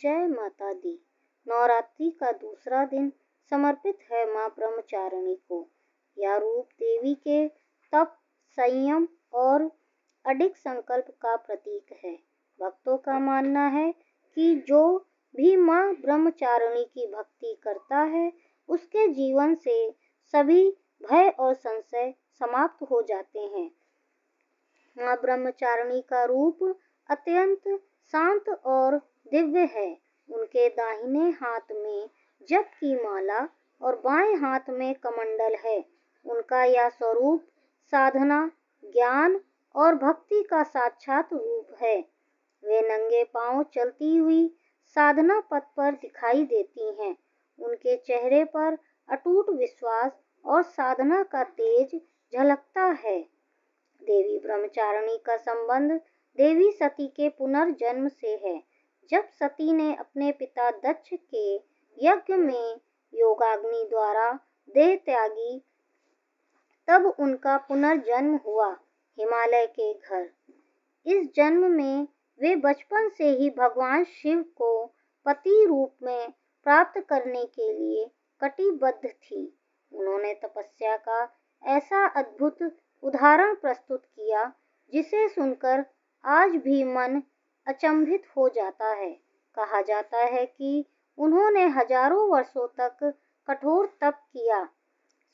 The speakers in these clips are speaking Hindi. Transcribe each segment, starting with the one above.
जय माता दी। नवरात्रि का दूसरा दिन समर्पित है माँ ब्रह्मचारिणी को। यह रूप देवी के तप, संयम और अडिग संकल्प का प्रतीक है। भक्तों का मानना है कि जो भी माँ ब्रह्मचारिणी की भक्ति करता है उसके जीवन से सभी भय और संशय समाप्त हो जाते हैं। माँ ब्रह्मचारिणी का रूप अत्यंत शांत और दिव्य है। उनके दाहिने हाथ में जप की माला और बाएं हाथ में कमंडल है। उनका यह स्वरूप साधना, ज्ञान और भक्ति का साक्षात रूप है। वे नंगे पांव चलती हुई साधना पथ पर दिखाई देती हैं। उनके चेहरे पर अटूट विश्वास और साधना का तेज झलकता है। देवी ब्रह्मचारिणी का संबंध देवी सती के पुनर्जन्म से है। जब सती ने अपने पिता दक्ष के यज्ञ में योगाग्नि द्वारा देह त्यागी, तब उनका पुनर्जन्म हुआ हिमालय के घर। इस जन्म में वे बचपन से ही भगवान शिव को पति रूप में प्राप्त करने के लिए कटिबद्ध थी। उन्होंने तपस्या का ऐसा अद्भुत उदाहरण प्रस्तुत किया जिसे सुनकर आज भी मन अचंभित हो जाता है। कहा जाता है कि उन्होंने हजारों वर्षों तक कठोर तप किया।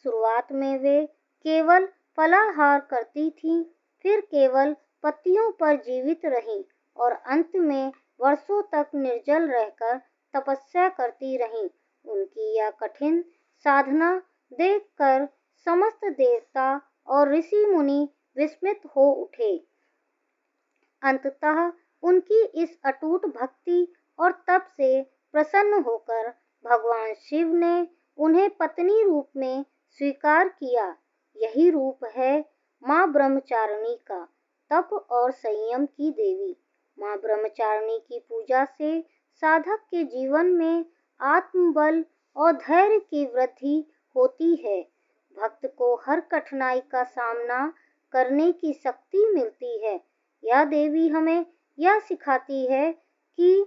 शुरुआत में वे केवल फलाहार करती थीं, फिर केवल पत्तियों पर जीवित रहीं और अंत में वर्षों तक निर्जल रहकर तपस्या करती रहीं। उनकी यह कठिन साधना देखकर समस्त देवता और ऋषि मुनि विस्मित हो उठे। अंततः उनकी इस अटूट भक्ति और तप से प्रसन्न होकर भगवान शिव ने उन्हें पत्नी रूप में स्वीकार किया। यही रूप है माँ ब्रह्मचारिणी का, तप और संयम की देवी। माँ ब्रह्मचारिणी की पूजा से साधक के जीवन में आत्मबल और धैर्य की वृद्धि होती है। भक्त को हर कठिनाई का सामना करने की शक्ति मिलती है। यह देवी हमें यह सिखाती है कि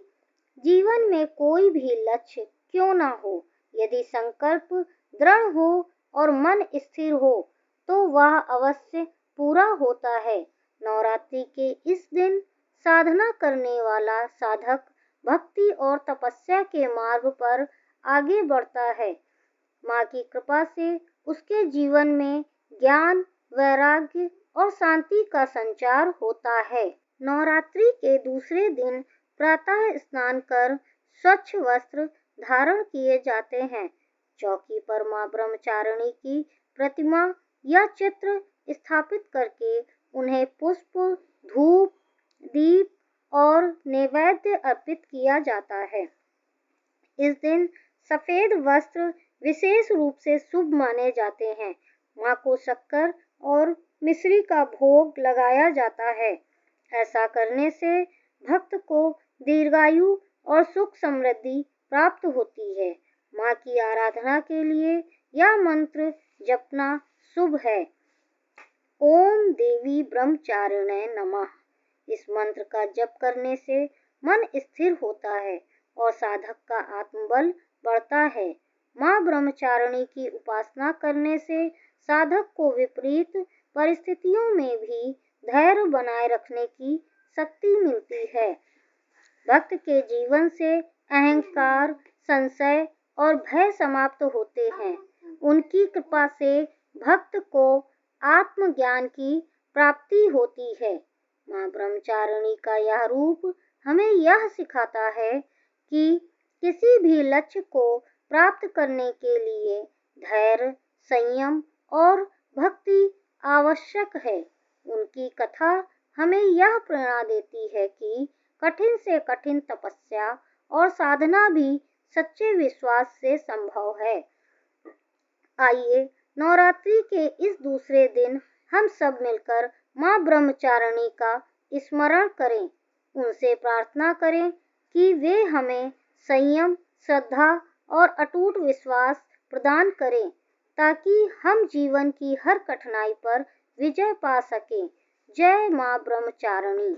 जीवन में कोई भी लक्ष्य क्यों ना हो, यदि संकल्प दृढ़ हो और मन स्थिर हो तो वह अवश्य पूरा होता है। नवरात्रि के इस दिन साधना करने वाला साधक भक्ति और तपस्या के मार्ग पर आगे बढ़ता है। माँ की कृपा से उसके जीवन में ज्ञान, वैराग्य और शांति का संचार होता है। नवरात्रि के दूसरे दिन प्रातः स्नान कर स्वच्छ वस्त्र धारण किए जाते हैं। चौकी पर माँ ब्रह्मचारिणी की प्रतिमा या चित्र स्थापित करके उन्हें पुष्प, धूप, दीप और नैवेद्य अर्पित किया जाता है। इस दिन सफेद वस्त्र विशेष रूप से शुभ माने जाते हैं। माँ को शक्कर और मिश्री का भोग लगाया जाता है। ऐसा करने से भक्त को दीर्घायु और सुख समृद्धि प्राप्त होती है। माँ की आराधना के लिए यह मंत्र जपना शुभ है। ओम देवी ब्रह्मचारिणे नमः। इस मंत्र का जप करने से मन स्थिर होता है और साधक का आत्मबल बढ़ता है। माँ ब्रह्मचारिणी की उपासना करने से साधक को विपरीत परिस्थितियों में भी धैर्य बनाए रखने की शक्ति मिलती है। भक्त के जीवन से अहंकार, संशय और भय समाप्त होते हैं। उनकी कृपा से भक्त को आत्मज्ञान की प्राप्ति होती है। माँ ब्रह्मचारिणी का यह रूप हमें यह सिखाता है कि किसी भी लक्ष्य को प्राप्त करने के लिए धैर्य, संयम और भक्ति आवश्यक है। उनकी कथा हमें यह प्रेरणा देती है कि कठिन से कठिन तपस्या और साधना भी सच्चे विश्वास से संभव है। आइए नवरात्रि के इस दूसरे दिन हम सब मिलकर माँ ब्रह्मचारिणी का स्मरण करें, उनसे प्रार्थना करें कि वे हमें संयम, श्रद्धा और अटूट विश्वास प्रदान करें ताकि हम जीवन की हर कठिनाई पर विजय पा सकें। जय माँ ब्रह्मचारिणी।